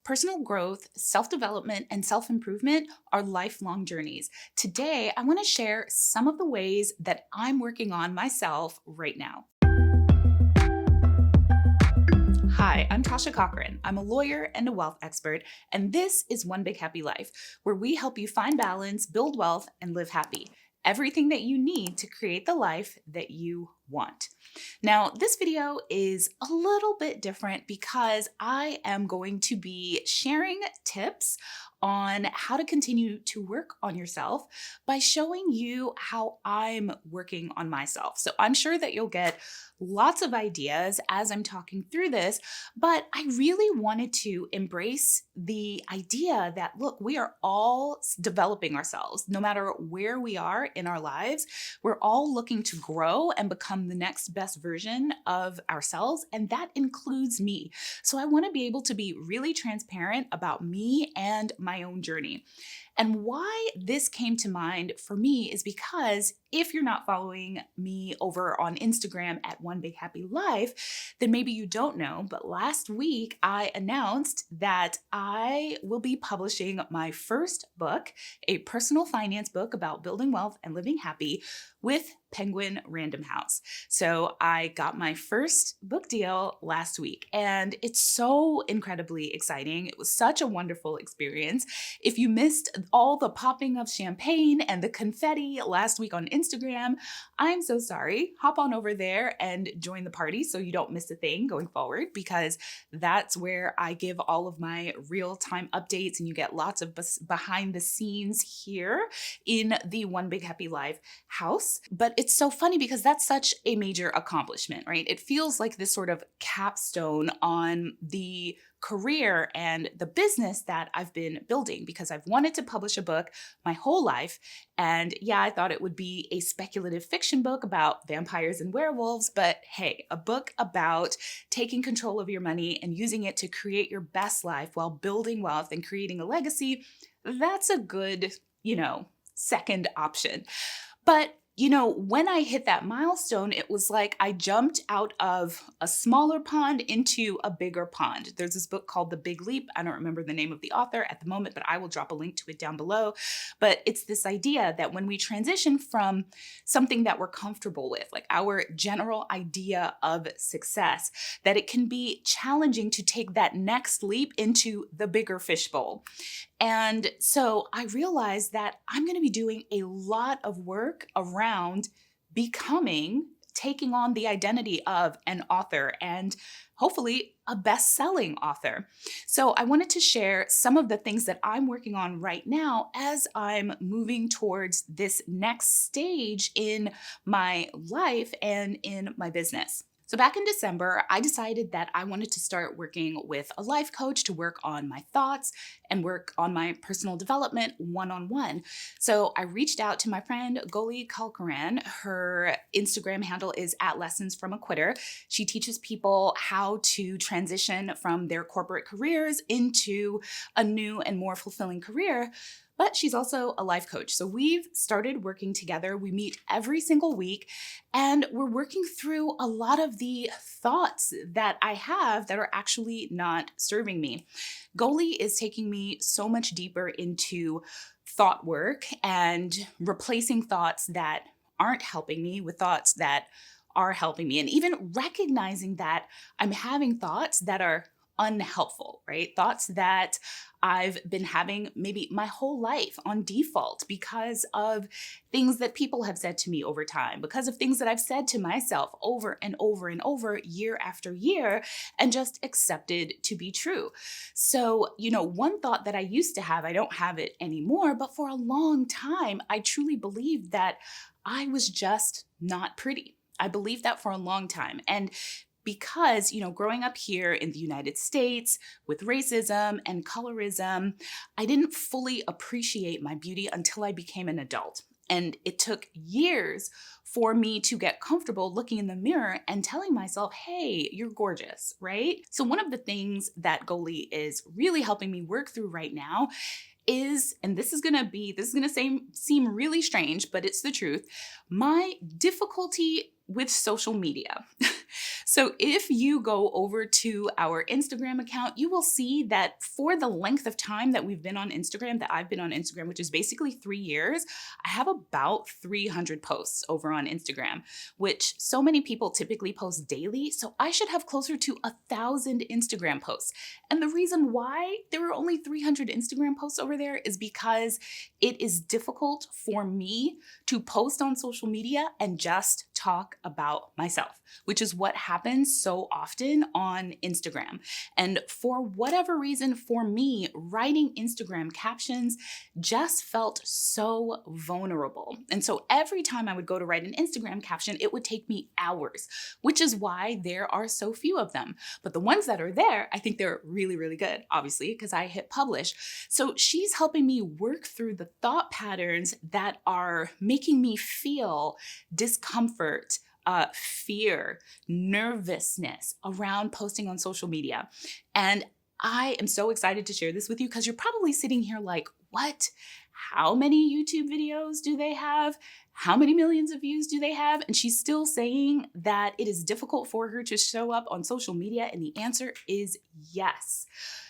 Personal growth, self-development, and self-improvement are lifelong journeys. Today, I want to share some of the ways that I'm working on myself right now. Hi, I'm Tasha Cochran. I'm a lawyer and a wealth expert, and this is One Big Happy Life, where we help you find balance, build wealth, and live happy. Everything that you need to create the life that you want. Now, this video is a little bit different because I am going to be sharing tips on how to continue to work on yourself by showing you how I'm working on myself. So I'm sure that you'll get lots of ideas as I'm talking through this, but I really wanted to embrace the idea that, look, we are all developing ourselves. No matter where we are in our lives, we're all looking to grow and become the next best version of ourselves, and that includes me. So I want to be able to be really transparent about me and my own journey. And why this came to mind for me is because if you're not following me over on Instagram at One Big Happy Life, then maybe you don't know, but last week I announced that I will be publishing my first book, a personal finance book about building wealth and living happy with Penguin Random House. So I got my first book deal last week, and it's so incredibly exciting. It was such a wonderful experience. If you missed all the popping of champagne and the confetti last week on Instagram, I'm so sorry. Hop on over there and join the party so you don't miss a thing going forward, because that's where I give all of my real-time updates and you get lots of behind the scenes here in the One Big Happy Life house. But it's so funny because that's such a major accomplishment, right? It feels like this sort of capstone on the career and the business that I've been building, because I've wanted to publish a book my whole life. And yeah, I thought it would be a speculative fiction book about vampires and werewolves, but hey, a book about taking control of your money and using it to create your best life while building wealth and creating a legacy, that's a good, second option. But when I hit that milestone, it was like I jumped out of a smaller pond into a bigger pond. There's this book called The Big Leap. I don't remember the name of the author at the moment, but I will drop a link to it down below. But it's this idea that when we transition from something that we're comfortable with, like our general idea of success, that it can be challenging to take that next leap into the bigger fishbowl. And so I realized that I'm going to be doing a lot of work around taking on the identity of an author and hopefully a best-selling author. So I wanted to share some of the things that I'm working on right now as I'm moving towards this next stage in my life and in my business. So back in December, I decided that I wanted to start working with a life coach to work on my thoughts and work on my personal development one-on-one. So I reached out to my friend Goli Kalkaran. Her Instagram handle is @lessonsfromaquitter. She teaches people how to transition from their corporate careers into a new and more fulfilling career. But she's also a life coach. So we've started working together. We meet every single week, and we're working through a lot of the thoughts that I have that are actually not serving me. Goli is taking me so much deeper into thought work and replacing thoughts that aren't helping me with thoughts that are helping me, and even recognizing that I'm having thoughts that are unhelpful, right? Thoughts that I've been having maybe my whole life on default because of things that people have said to me over time, because of things that I've said to myself over and over and over year after year and just accepted to be true. So, one thought that I used to have, I don't have it anymore, but for a long time, I truly believed that I was just not pretty. I believed that for a long time. And because, growing up here in the United States with racism and colorism, I didn't fully appreciate my beauty until I became an adult. And it took years for me to get comfortable looking in the mirror and telling myself, hey, you're gorgeous, right? So one of the things that Goli is really helping me work through right now is, and this is gonna seem really strange, but it's the truth, my difficulty with social media. So if you go over to our Instagram account, you will see that for the length of time that we've been on Instagram, that I've been on Instagram, which is basically 3 years, I have about 300 posts over on Instagram, which so many people typically post daily. So I should have closer to 1,000 Instagram posts. And the reason why there are only 300 Instagram posts over there is because it is difficult for me to post on social media and just talk about myself, which is what happens so often on Instagram. And for whatever reason, for me, writing Instagram captions just felt so vulnerable. And so every time I would go to write an Instagram caption, it would take me hours, which is why there are so few of them. But the ones that are there, I think they're really, really good, obviously, because I hit publish. So she's helping me work through the thought patterns that are making me feel discomfort, fear, nervousness around posting on social media. And I am so excited to share this with you because you're probably sitting here like, what? How many YouTube videos do they have? How many millions of views do they have? And she's still saying that it is difficult for her to show up on social media. And the answer is yes.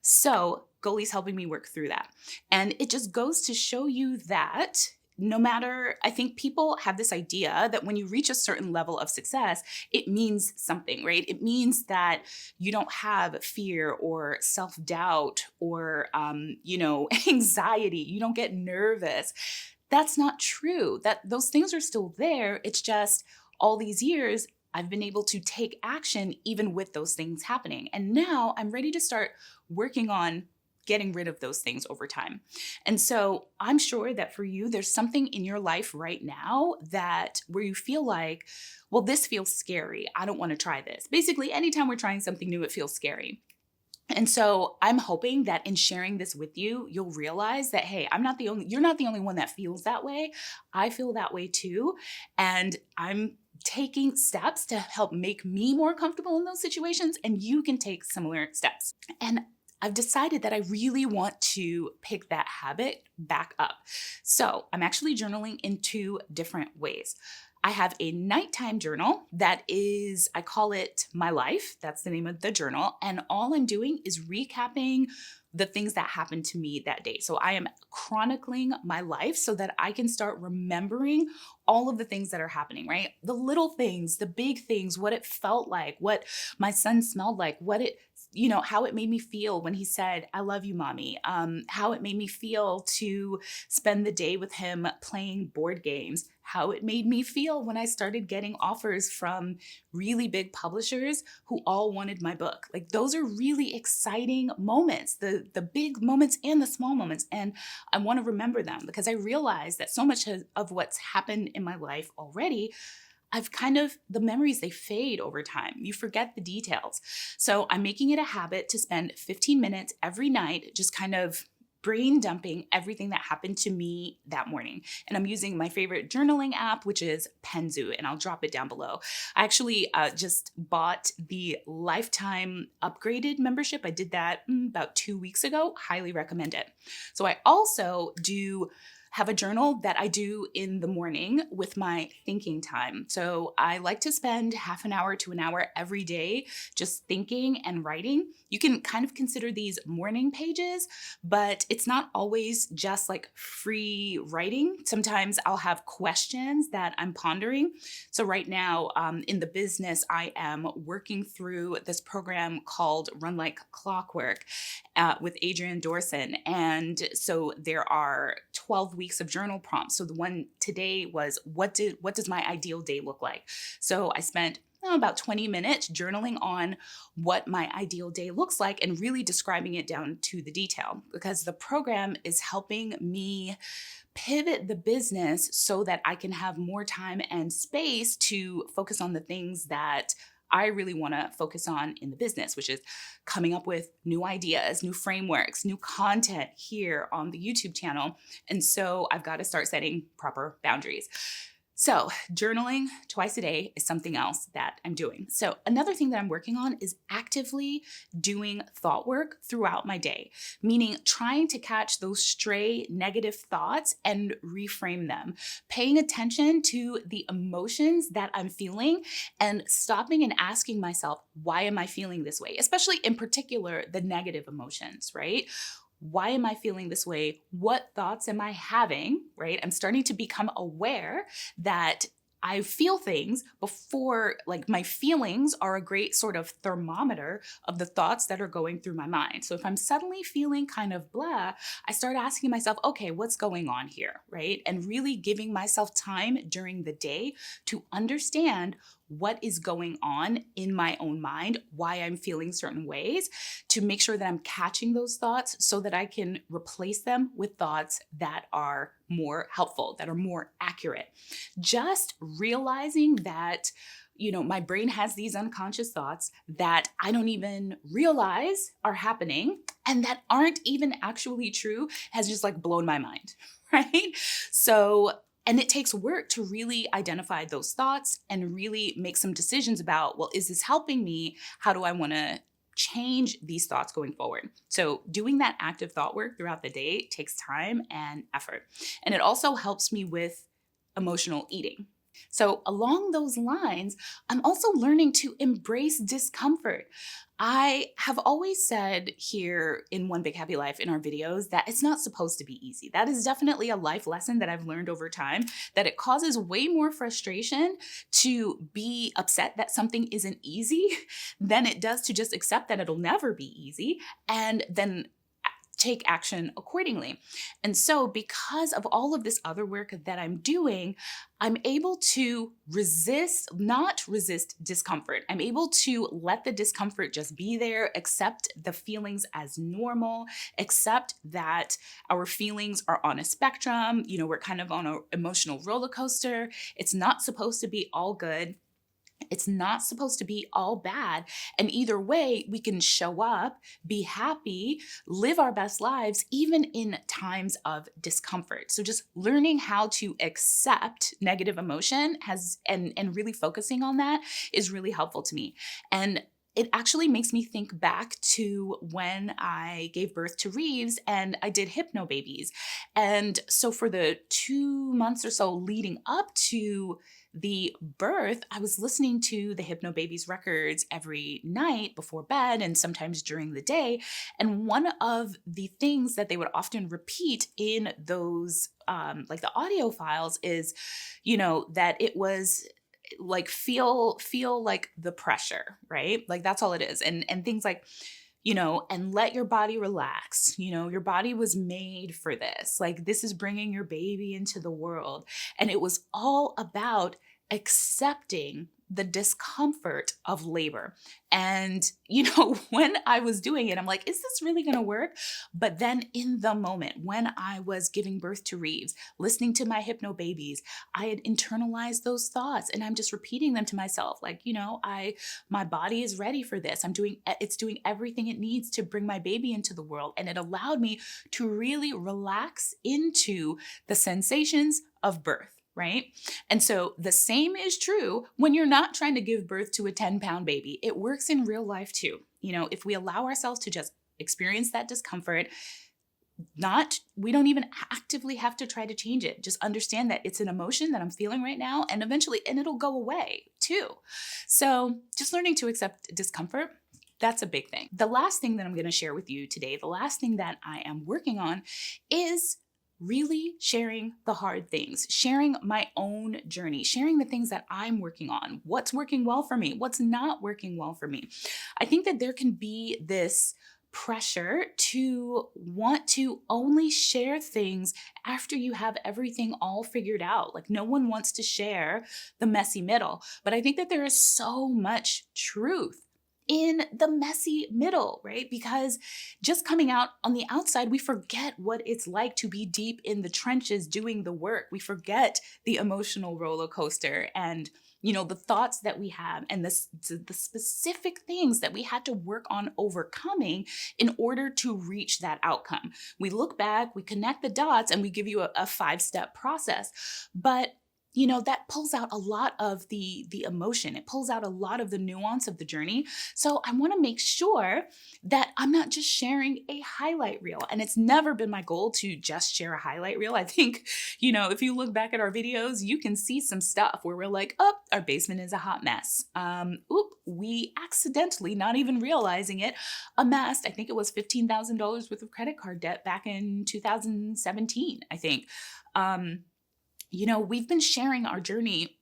So Goalie's helping me work through that. And it just goes to show you that no matter, I think people have this idea that when you reach a certain level of success, it means something, right? It means that you don't have fear or self-doubt or, anxiety. You don't get nervous. That's not true. That those things are still there. It's just all these years, I've been able to take action even with those things happening. And now I'm ready to start working on getting rid of those things over time. And so I'm sure that for you, there's something in your life right now that where you feel like, well, this feels scary. I don't want to try this. Basically, anytime we're trying something new, it feels scary. And so I'm hoping that in sharing this with you, you'll realize that, hey, you're not the only one that feels that way. I feel that way too. And I'm taking steps to help make me more comfortable in those situations. And you can take similar steps. And I've decided that I really want to pick that habit back up. So I'm actually journaling in 2 different ways. I have a nighttime journal that is, I call it My Life. That's the name of the journal. And all I'm doing is recapping the things that happened to me that day. So I am chronicling my life so that I can start remembering all of the things that are happening, right? The little things, the big things, what it felt like, what my son smelled like, how it made me feel when he said, I love you, mommy, how it made me feel to spend the day with him playing board games, how it made me feel when I started getting offers from really big publishers who all wanted my book. Like those are really exciting moments, the big moments and the small moments. And I want to remember them because I realize that so much of what's happened in my life already, the memories, they fade over time. You forget the details. So I'm making it a habit to spend 15 minutes every night, just kind of brain dumping everything that happened to me that morning. And I'm using my favorite journaling app, which is Penzu, and I'll drop it down below. I actually just bought the lifetime upgraded membership. I did that about 2 weeks ago. Highly recommend it. So I also have a journal that I do in the morning with my thinking time. So I like to spend half an hour to an hour every day just thinking and writing. You can kind of consider these morning pages, but it's not always just like free writing. Sometimes I'll have questions that I'm pondering. So right now in the business, I am working through this program called Run Like Clockwork with Adrian Dorson. And so there are 12 weeks of journal prompts. So the one today was, what does my ideal day look like? So I spent about 20 minutes journaling on what my ideal day looks like and really describing it down to the detail, because the program is helping me pivot the business so that I can have more time and space to focus on the things that I really want to focus on in the business, which is coming up with new ideas, new frameworks, new content here on the YouTube channel. And so I've got to start setting proper boundaries. So, journaling twice a day is something else that I'm doing. So, another thing that I'm working on is actively doing thought work throughout my day, meaning trying to catch those stray negative thoughts and reframe them, paying attention to the emotions that I'm feeling and stopping and asking myself, why am I feeling this way? Especially in particular, the negative emotions, right? Why am I feeling this way? What thoughts am I having, right? I'm starting to become aware that I feel things before, like my feelings are a great sort of thermometer of the thoughts that are going through my mind. So if I'm suddenly feeling kind of blah, I start asking myself, okay, what's going on here, right? And really giving myself time during the day to understand what is going on in my own mind, why I'm feeling certain ways, to make sure that I'm catching those thoughts so that I can replace them with thoughts that are more helpful, that are more accurate. Just realizing that, my brain has these unconscious thoughts that I don't even realize are happening and that aren't even actually true has just like blown my mind, right? So, and it takes work to really identify those thoughts and really make some decisions about, well, is this helping me? How do I want to change these thoughts going forward? So doing that active thought work throughout the day takes time and effort. And it also helps me with emotional eating. So along those lines, I'm also learning to embrace discomfort. I have always said here in One Big Happy Life in our videos that it's not supposed to be easy. That is definitely a life lesson that I've learned over time, that it causes way more frustration to be upset that something isn't easy than it does to just accept that it'll never be easy and then take action accordingly. And so because of all of this other work that I'm doing, I'm able to not resist discomfort. I'm able to let the discomfort just be there, accept the feelings as normal, accept that our feelings are on a spectrum. We're kind of on an emotional roller coaster. It's not supposed to be all good. It's not supposed to be all bad. And either way, we can show up, be happy, live our best lives, even in times of discomfort. So just learning how to accept negative emotion and really focusing on that is really helpful to me. And it actually makes me think back to when I gave birth to Reeves and I did hypno babies. And so for the 2 months or so leading up to the birth, I was listening to the Hypno Babies records every night before bed and sometimes during the day. And one of the things that they would often repeat in those, like the audio files is, that it was like feel like the pressure, right? Like that's all it is. And things like, and let your body relax. Your body was made for this. Like this is bringing your baby into the world. And it was all about accepting the discomfort of labor. And, when I was doing it, I'm like, is this really going to work? But then in the moment when I was giving birth to Reeves, listening to my hypno babies, I had internalized those thoughts and I'm just repeating them to myself. Like, my body is ready for this. It's doing everything it needs to bring my baby into the world. And it allowed me to really relax into the sensations of birth. Right? And so the same is true when you're not trying to give birth to a 10-pound baby. It works in real life too. If we allow ourselves to just experience that discomfort, we don't even actively have to try to change it. Just understand that it's an emotion that I'm feeling right now and it'll go away too. So just learning to accept discomfort, that's a big thing. The last thing that I'm going to share with you today, the last thing that I am working on is really sharing the hard things, sharing my own journey, sharing the things that I'm working on, what's working well for me, what's not working well for me. I think that there can be this pressure to want to only share things after you have everything all figured out. Like no one wants to share the messy middle, but I think that there is so much truth in the messy middle, right? Because just coming out on the outside, we forget what it's like to be deep in the trenches doing the work. We forget the emotional roller coaster and the thoughts that we have and the specific things that we had to work on overcoming in order to reach that outcome. We look back, we connect the dots, and we give you a 5-step process. But that pulls out a lot of the emotion. It pulls out a lot of the nuance of the journey. So I want to make sure that I'm not just sharing a highlight reel. And it's never been my goal to just share a highlight reel. I think, if you look back at our videos, you can see some stuff where we're like, oh, our basement is a hot mess. We accidentally, not even realizing it, amassed, I think it was $15,000 worth of credit card debt back in 2017, I think. We've been sharing our journey,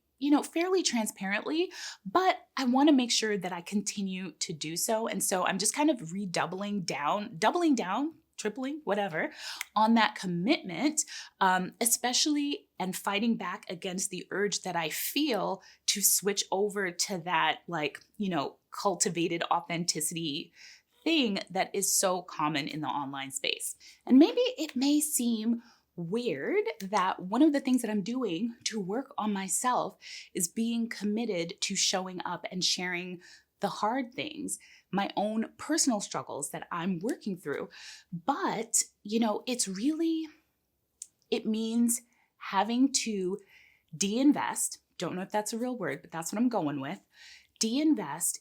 fairly transparently, but I want to make sure that I continue to do so. And so I'm just kind of doubling down, tripling, whatever, on that commitment, especially and fighting back against the urge that I feel to switch over to that, cultivated authenticity thing that is so common in the online space. And maybe it may seem weird that one of the things that I'm doing to work on myself is being committed to showing up and sharing the hard things, my own personal struggles that I'm working through. But, it means having to deinvest. Don't know if that's a real word, but that's what I'm going with. Deinvest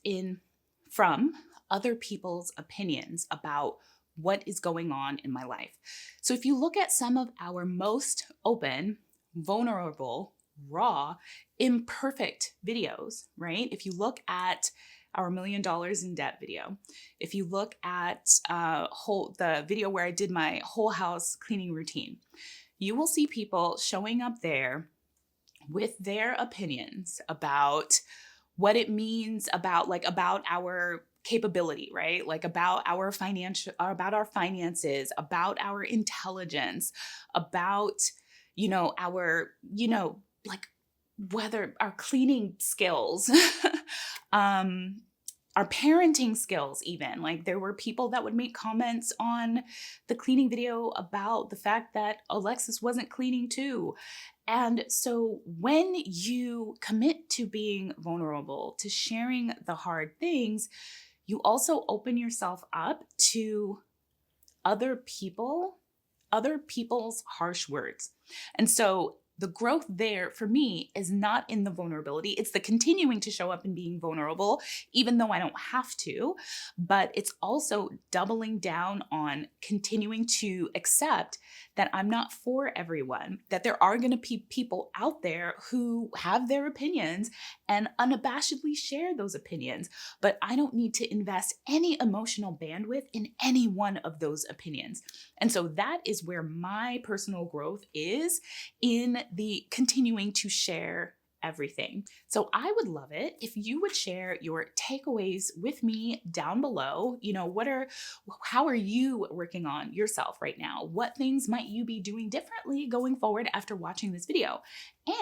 from other people's opinions about what is going on in my life. So if you look at some of our most open, vulnerable, raw, imperfect videos, right? If you look at our $1 million in debt video, if you look at the video where I did my whole house cleaning routine, you will see people showing up there with their opinions about what it means about our capability, right? Like about our finances, about our intelligence, about, our, whether our cleaning skills, our parenting skills, even. Like there were people that would make comments on the cleaning video about the fact that Alexis wasn't cleaning too. And so when you commit to being vulnerable, to sharing the hard things, you also open yourself up to other people's harsh words. And so the growth there for me is not in the vulnerability. It's the continuing to show up and being vulnerable, even though I don't have to, but it's also doubling down on continuing to accept that I'm not for everyone, that there are going to be people out there who have their opinions and unabashedly share those opinions, but I don't need to invest any emotional bandwidth in any one of those opinions. And so that is where my personal growth is, in the continuing to share everything. So I would love it if you would share your takeaways with me down below. How are you working on yourself right now? What things might you be doing differently going forward after watching this video?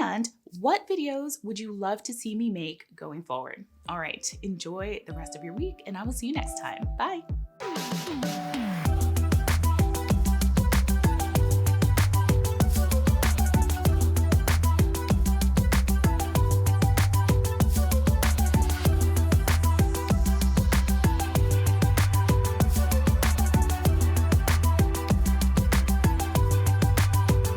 And what videos would you love to see me make going forward? All right, enjoy the rest of your week and I will see you next time. Bye.